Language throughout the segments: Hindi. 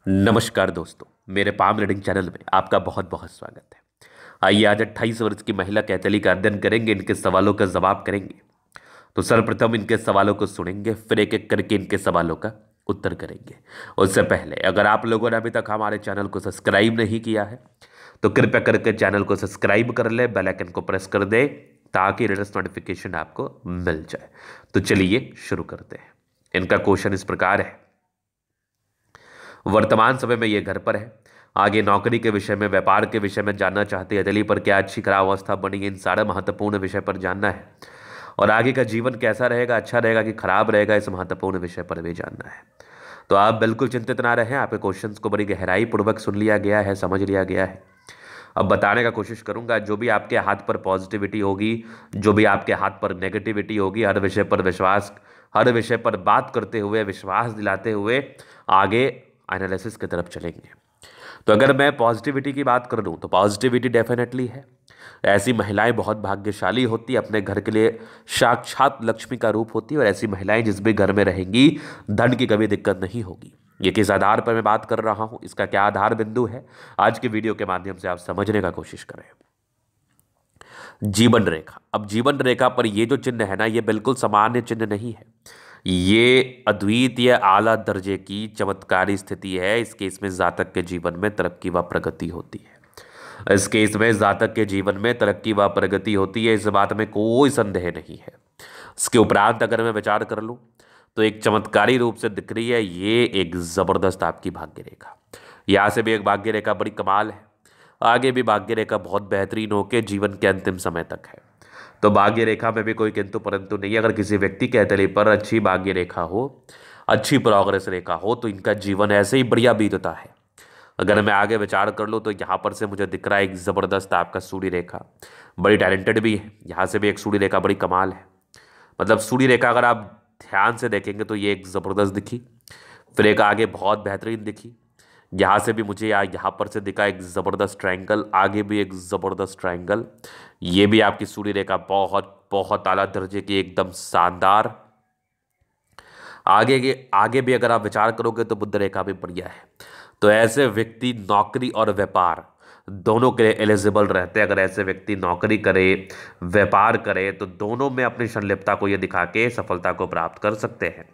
नमस्कार दोस्तों, मेरे पाम रीडिंग चैनल में आपका बहुत बहुत स्वागत है। आइए आज 28 वर्ष की महिला कैथली का अध्ययन करेंगे, इनके सवालों का जवाब करेंगे। तो सर्वप्रथम इनके सवालों को सुनेंगे, फिर एक एक करके इनके सवालों का उत्तर करेंगे। उससे पहले अगर आप लोगों ने अभी तक हमारे चैनल को सब्सक्राइब नहीं किया है तो कृपया करके चैनल को सब्सक्राइब कर ले, बेल आइकन को प्रेस कर दे ताकि लेटेस्ट नोटिफिकेशन आपको मिल जाए। तो चलिए शुरू करते हैं। इनका क्वेश्चन इस प्रकार है। वर्तमान समय में ये घर पर है, आगे नौकरी के विषय में, व्यापार के विषय में जानना चाहती है। दिल्ली पर क्या अच्छी खराब अवस्था बनी है, इन सारे महत्वपूर्ण विषय पर जानना है। और आगे का जीवन कैसा रहेगा, अच्छा रहेगा कि खराब रहेगा, इस महत्वपूर्ण विषय पर भी जानना है। तो आप बिल्कुल चिंतित ना रहें, आपके क्वेश्चंस को बड़ी गहराई पूर्वक सुन लिया गया है, समझ लिया गया है। अब बताने का कोशिश करूंगा। जो भी आपके हाथ पर पॉजिटिविटी होगी, जो भी आपके हाथ पर नेगेटिविटी होगी, हर विषय पर विश्वास, हर विषय पर बात करते हुए, विश्वास दिलाते हुए आगे एनालिसिस की तरफ चलेंगे। तो अगर मैं पॉजिटिविटी की बात कर लूँ तो पॉजिटिविटी डेफिनेटली है। ऐसी महिलाएं बहुत भाग्यशाली होती, अपने घर के लिए साक्षात लक्ष्मी का रूप होती है। और ऐसी महिलाएं जिस भी घर में रहेंगी, धन की कभी दिक्कत नहीं होगी। ये किस आधार पर मैं बात कर रहा हूं, इसका क्या आधार बिंदु है, आज की वीडियो के माध्यम से आप समझने का कोशिश करें। जीवन रेखा। अब जीवन रेखा पर ये जो चिन्ह है ना, ये बिल्कुल सामान्य चिन्ह नहीं है। ये अद्वितीय आला दर्जे की चमत्कारी स्थिति है। इस केस में जातक के जीवन में तरक्की व प्रगति होती है। इस केस में जातक के जीवन में तरक्की व प्रगति होती है, इस बात में कोई संदेह नहीं है। इसके उपरांत अगर मैं विचार कर लूँ तो एक चमत्कारी रूप से दिख रही है, ये एक जबरदस्त आपकी भाग्य रेखा। यहाँ से भी एक भाग्य रेखा बड़ी कमाल है, आगे भी भाग्य रेखा बहुत बेहतरीन होकर जीवन के अंतिम समय तक है। तो भाग्य रेखा में भी कोई किंतु परंतु नहीं है। अगर किसी व्यक्ति के हथेली पर अच्छी भाग्य रेखा हो, अच्छी प्रोग्रेस रेखा हो, तो इनका जीवन ऐसे ही बढ़िया बीतता है। अगर मैं आगे विचार कर लूँ तो यहाँ पर से मुझे दिख रहा है एक ज़बरदस्त आपका सूर्य रेखा, बड़ी टैलेंटेड भी है। यहाँ से भी एक सूर्य रेखा बड़ी कमाल है। मतलब सूर्य रेखा अगर आप ध्यान से देखेंगे तो ये एक ज़बरदस्त दिखी, फिर एक आगे बहुत बेहतरीन दिखी। यहाँ से भी मुझे यहाँ पर से दिखा एक ज़बरदस्त ट्रायंगल, आगे भी एक ज़बरदस्त ट्रायंगल। ये भी आपकी सूर्य रेखा बहुत बहुत आला दर्जे की, एकदम शानदार। आगे भी अगर आप विचार करोगे तो बुध रेखा भी बढ़िया है। तो ऐसे व्यक्ति नौकरी और व्यापार दोनों के लिए एलिजिबल रहते हैं। अगर ऐसे व्यक्ति नौकरी करे, व्यापार करे, तो दोनों में अपनी संलिप्तता को ये दिखा के सफलता को प्राप्त कर सकते हैं।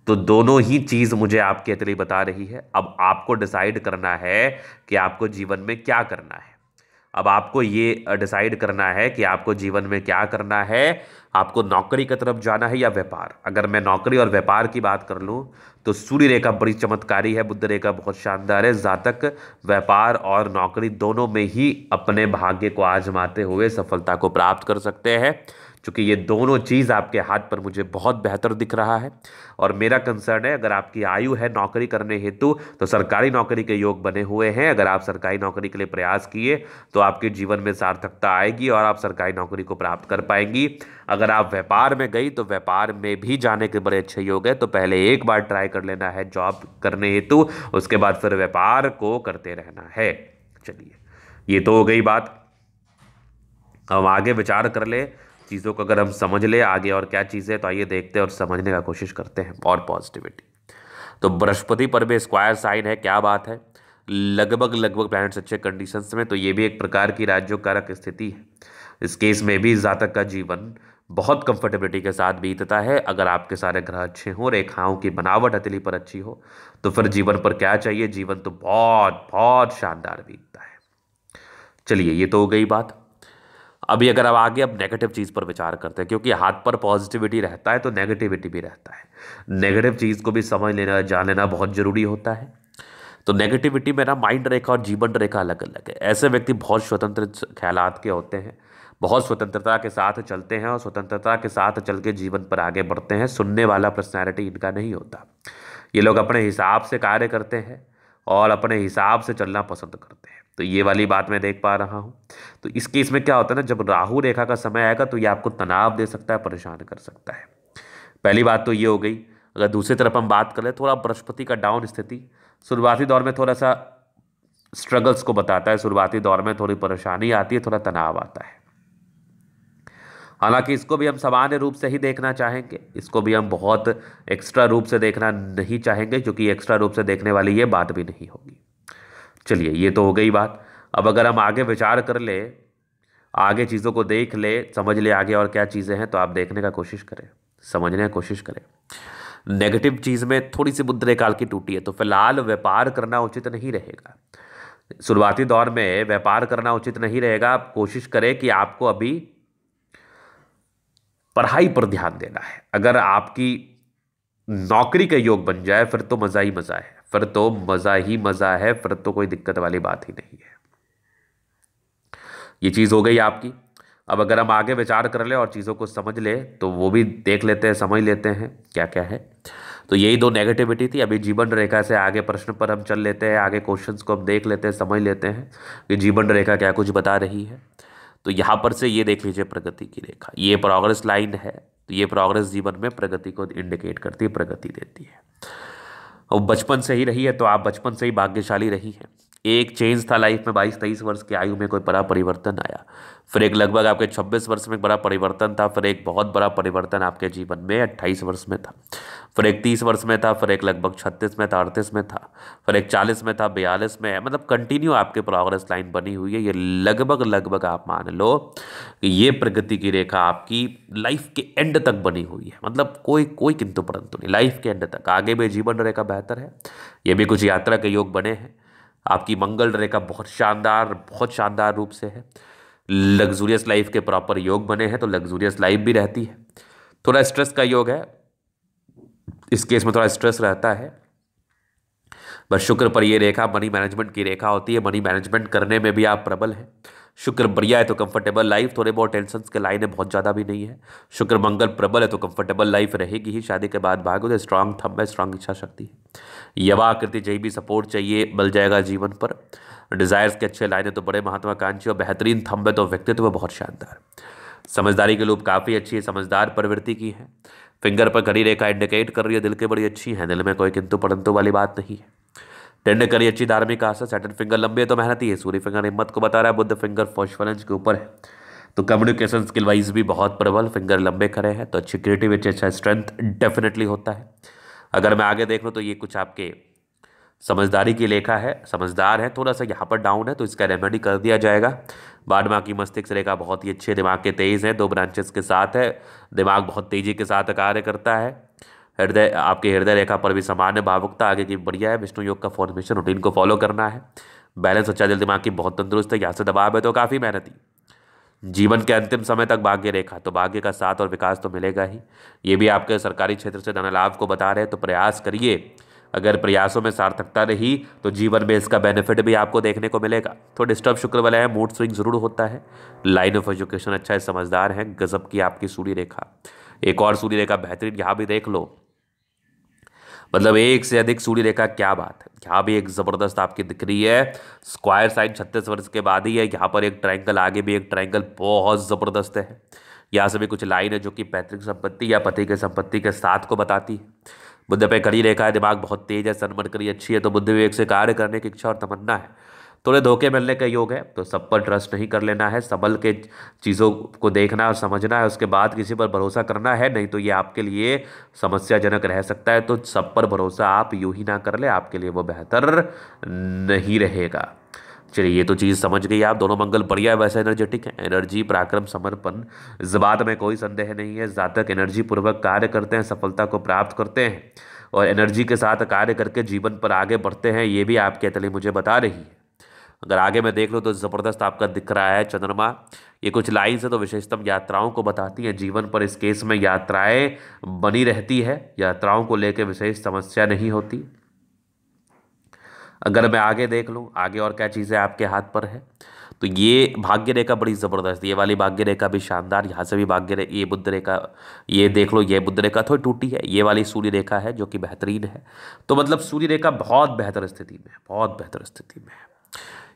तो दोनों ही चीज मुझे आपके लिए बता रही है। अब आपको डिसाइड करना है कि आपको जीवन में क्या करना है। अब आपको ये डिसाइड करना है कि आपको जीवन में क्या करना है। आपको नौकरी की तरफ जाना है या व्यापार। अगर मैं नौकरी और व्यापार की बात कर लूँ तो सूर्य रेखा बड़ी चमत्कारी है, बुध रेखा बहुत शानदार है। जातक व्यापार और नौकरी दोनों में ही अपने भाग्य को आजमाते हुए सफलता को प्राप्त कर सकते हैं। क्योंकि ये दोनों चीज़ आपके हाथ पर मुझे बहुत बेहतर दिख रहा है। और मेरा कंसर्न है, अगर आपकी आयु है नौकरी करने हेतु तो सरकारी नौकरी के योग बने हुए हैं। अगर आप सरकारी नौकरी के लिए प्रयास किए तो आपके जीवन में सार्थकता आएगी और आप सरकारी नौकरी को प्राप्त कर पाएंगी। अगर आप व्यापार में गई तो व्यापार में भी जाने के बड़े अच्छे योग है। तो पहले एक बार ट्राई कर लेना है जॉब करने हेतु, उसके बाद फिर व्यापार को करते रहना है। चलिए, ये तो हो गई बात। हम आगे विचार कर ले चीज़ों को, अगर हम समझ ले आगे और क्या चीज़ है, तो आइए देखते हैं और समझने का कोशिश करते हैं। और पॉजिटिविटी तो बृहस्पति पर भी स्क्वायर साइन है, क्या बात है। लगभग लगभग प्लैनेट्स अच्छे कंडीशंस में, तो ये भी एक प्रकार की राज्यों कारक स्थिति है। इस केस में भी जातक का जीवन बहुत कंफर्टेबिलिटी के साथ बीतता है। अगर आपके सारे ग्रह अच्छे हों, रेखाओं की बनावट हथेली पर अच्छी हो, तो फिर जीवन पर क्या चाहिए, जीवन तो बहुत बहुत शानदार बीतता है। चलिए, ये तो हो गई बात। अभी अगर अब आगे अब नेगेटिव चीज़ पर विचार करते हैं, क्योंकि हाथ पर पॉजिटिविटी रहता है तो नेगेटिविटी भी रहता है। नेगेटिव चीज़ को भी समझ लेना, जान लेना बहुत जरूरी होता है। तो नेगेटिविटी में ना माइंड रेखा और जीवन रेखा अलग अलग है। ऐसे व्यक्ति बहुत स्वतंत्र ख्यालात के होते हैं, बहुत स्वतंत्रता के साथ चलते हैं और स्वतंत्रता के साथ चल के जीवन पर आगे बढ़ते हैं। सुनने वाला पर्सनैलिटी इनका नहीं होता। ये लोग अपने हिसाब से कार्य करते हैं और अपने हिसाब से चलना पसंद करते हैं। तो ये वाली बात मैं देख पा रहा हूँ। तो इस केस में क्या होता है ना, जब राहु रेखा का समय आएगा तो ये आपको तनाव दे सकता है, परेशान कर सकता है। पहली बात तो ये हो गई। अगर दूसरी तरफ हम बात करें, थोड़ा बृहस्पति का डाउन स्थिति शुरुआती दौर में थोड़ा सा स्ट्रगल्स को बताता है। शुरुआती दौर में थोड़ी परेशानी आती है, थोड़ा तनाव आता है। हालांकि इसको भी हम सामान्य रूप से ही देखना चाहेंगे, इसको भी हम बहुत एक्स्ट्रा रूप से देखना नहीं चाहेंगे, क्योंकि एक्स्ट्रा रूप से देखने वाली ये बात भी नहीं होगी। चलिए, ये तो हो गई बात। अब अगर हम आगे विचार कर ले, आगे चीज़ों को देख ले, समझ ले आगे और क्या चीज़ें हैं, तो आप देखने का कोशिश करें, समझने की कोशिश करें। नेगेटिव चीज़ में थोड़ी सी बुध रेखा की टूटी है, तो फिलहाल व्यापार करना उचित नहीं रहेगा। शुरुआती दौर में व्यापार करना उचित नहीं रहेगा। आप कोशिश करें कि आपको अभी पढ़ाई पर ध्यान देना है। अगर आपकी नौकरी का योग बन जाए फिर तो मज़ा ही मज़ा है, फिर तो मज़ा ही मज़ा है, फिर तो कोई दिक्कत वाली बात ही नहीं है। ये चीज़ हो गई आपकी। अब अगर हम आगे विचार कर ले और चीज़ों को समझ ले तो वो भी देख लेते हैं, समझ लेते हैं क्या क्या है। तो यही दो नेगेटिविटी थी। अभी जीवन रेखा से आगे प्रश्न पर हम चल लेते हैं, आगे क्वेश्चंस को हम देख लेते हैं, समझ लेते हैं कि जीवन रेखा क्या कुछ बता रही है। तो यहाँ पर से ये देख लीजिए प्रगति की रेखा, ये प्रोग्रेस लाइन है। तो ये प्रोग्रेस जीवन में प्रगति को इंडिकेट करती है, प्रगति देती है। और बचपन से ही रही है तो आप बचपन से ही भाग्यशाली रही हैं। एक चेंज था लाइफ में, 22-23 वर्ष की आयु में कोई बड़ा परिवर्तन आया। फिर एक लगभग आपके 26 वर्ष में एक बड़ा परिवर्तन था। फिर एक बहुत बड़ा परिवर्तन आपके जीवन में 28 वर्ष में था। फिर एक 30 वर्ष में था। फिर एक लगभग 36 में था, 38 में था। फिर एक 40 में था, 42 में है। मतलब कंटिन्यू आपके प्रोग्रेस लाइन बनी हुई है। ये लगभग लगभग आप मान लो कि ये प्रगति की रेखा आपकी लाइफ के एंड तक बनी हुई है। मतलब कोई कोई किंतु परंतु नहीं, लाइफ के एंड तक। आगे भी जीवन रेखा बेहतर है। ये भी कुछ यात्रा के योग बने हैं। आपकी मंगल रेखा बहुत शानदार रूप से है। लग्जूरियस लाइफ के प्रॉपर योग बने हैं, तो लग्जूरियस लाइफ भी रहती है। थोड़ा स्ट्रेस का योग है, इस केस में थोड़ा स्ट्रेस रहता है। बस शुक्र पर ये रेखा मनी मैनेजमेंट की रेखा होती है। मनी मैनेजमेंट करने में भी आप प्रबल हैं। शुक्र बढ़िया है तो कंफर्टेबल लाइफ, थोड़े बहुत टेंशन के लाइन है, बहुत ज़्यादा भी नहीं है। शुक्र मंगल प्रबल है तो कंफर्टेबल लाइफ रहेगी ही। शादी के बाद भाग्य स्ट्रांग थंब है, स्ट्रांग इच्छा शक्ति है। युवा आकृति चाहिए भी सपोर्ट चाहिए, मिल जाएगा जीवन पर। डिजायर्स के अच्छे लाइन है तो बड़े महत्वाकांक्षी और बेहतरीन थंब है तो व्यक्तित्व बहुत शानदार। समझदारी के लूप काफ़ी अच्छी है, समझदार प्रवृत्ति की है। फिंगर पर घड़ी रेखा इंडिकेट कर रही है दिल की बड़ी अच्छी है। दिल में कोई किंतु परंतु वाली बात नहीं है। टेंड करी अच्छी धार्मिक आशा। सैटर्न फिंगर लंबे तो मेहनती है। सूर्य फिंगर हिम्मत को बता रहा है। बुध फिंगर फॉस्फोरेंस के ऊपर है तो कम्युनिकेशन स्किल वाइज भी बहुत प्रबल। फिंगर लंबे खड़े हैं तो अच्छी क्रिएटिविटी, अच्छा स्ट्रेंथ डेफिनेटली होता है। अगर मैं आगे देख लूँ तो ये कुछ आपके समझदारी की लेखा है। समझदार है, थोड़ा सा यहाँ पर डाउन है तो इसका रेमेडी कर दिया जाएगा। बाद में आपकी मस्तिष्क रेखा बहुत ही अच्छे, दिमाग के तेज है, 2 ब्रांचेस के साथ है। दिमाग बहुत तेजी के साथ कार्य करता है। हृदय, आपके हृदय रेखा पर भी सामान्य भावुकता आगे की बढ़िया है। विष्णु योग का फॉर्मेशन रूटीन को फॉलो करना है। बैलेंस अच्छा, दिल दिमाग की बहुत तंदुरुस्त है। यहाँ से दबाव है तो काफ़ी मेहनती। जीवन के अंतिम समय तक भाग्य रेखा, तो भाग्य का साथ और विकास तो मिलेगा ही। ये भी आपके सरकारी क्षेत्र से धन लाभ को बता रहे हैं तो प्रयास करिए। अगर प्रयासों में सार्थकता रही तो जीवन में इसका बेनिफिट भी आपको देखने को मिलेगा। तो डिस्टर्ब शुक्र वाला है, मूड स्विंग जरूर होता है। लाइन ऑफ एजुकेशन अच्छा है, समझदार है। गजब की आपकी सूर्य रेखा। एक और सूर्य रेखा बेहतरीन, यहाँ भी देख लो। मतलब एक से अधिक सूर्य रेखा, क्या बात है। यहाँ भी एक जबरदस्त आपकी दिख रही है। स्क्वायर साइन 36 वर्ष के बाद ही है। यहाँ पर एक ट्रायंगल, आगे भी एक ट्रायंगल बहुत जबरदस्त है। यहाँ से भी कुछ लाइन है जो कि पैतृक संपत्ति या पति के संपत्ति के साथ को बताती है। बुद्ध पे कड़ी रेखा है, दिमाग बहुत तेज है, सन मरकरी अच्छी है तो बुद्ध विवेक से कार्य करने की इच्छा और तमन्ना है। थोड़े धोखे मिलने का योग है तो सब पर ट्रस्ट नहीं कर लेना है। संभल के चीज़ों को देखना और समझना है, उसके बाद किसी पर भरोसा करना है, नहीं तो ये आपके लिए समस्याजनक रह सकता है। तो सब पर भरोसा आप यूं ही ना कर ले, आपके लिए वो बेहतर नहीं रहेगा। चलिए, ये तो चीज़ समझ गई आप। दोनों मंगल बढ़िया है, वैसे एनर्जेटिक है। एनर्जी, पराक्रम, समर्पण, इस बात में कोई संदेह नहीं है। जातक एनर्जी पूर्वक कार्य करते हैं, सफलता को प्राप्त करते हैं और एनर्जी के साथ कार्य करके जीवन पर आगे बढ़ते हैं। ये भी आपके तले मुझे बता रही है। अगर आगे मैं देख लूँ तो ज़बरदस्त आपका दिख रहा है चंद्रमा। ये कुछ लाइन से तो विशेषतम यात्राओं को बताती हैं। जीवन पर इस केस में यात्राएं बनी रहती है, यात्राओं को लेकर विशेष समस्या नहीं होती। अगर मैं आगे देख लूँ, आगे और क्या चीज़ें आपके हाथ पर है, तो ये भाग्य रेखा बड़ी ज़बरदस्त। ये वाली भाग्य रेखा भी शानदार। यहाँ से भी भाग्य रेखा, ये बुध रेखा, ये देख लो, ये बुध रेखा थोड़ी टूटी है। ये वाली सूर्य रेखा है जो कि बेहतरीन है। तो मतलब सूर्य रेखा बहुत बेहतर स्थिति में है, बहुत बेहतर स्थिति में है।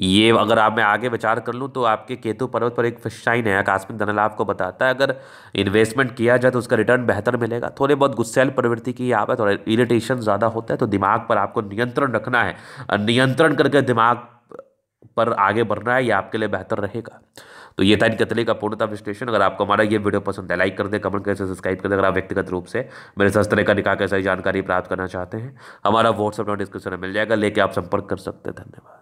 ये अगर आप मैं आगे विचार कर लूँ तो आपके केतु पर्वत पर एक फिशाइन है, आकस्मिक धन लाभ को बताता है। अगर इन्वेस्टमेंट किया जाए तो उसका रिटर्न बेहतर मिलेगा। थोड़े बहुत गुस्सैल प्रवृत्ति की आप है, थोड़ा इरिटेशन ज़्यादा होता है तो दिमाग पर आपको नियंत्रण रखना है। नियंत्रण करके दिमाग पर आगे बढ़ना है, ये आपके लिए बेहतर रहेगा। तो ये था कतले का पूर्णतः विश्लेषण। अगर आपको हमारा ये वीडियो पसंद है, लाइक कर दें, कमेंट करें, सब्सक्राइब कर दें। अगर आप व्यक्तिगत रूप से मेरे से इस तरह का निकाह कैसे जानकारी प्राप्त करना चाहते हैं, हमारा व्हाट्सअप डिस्क्रिप्शन में मिल जाएगा, लेके आप संपर्क कर सकते हैं। धन्यवाद।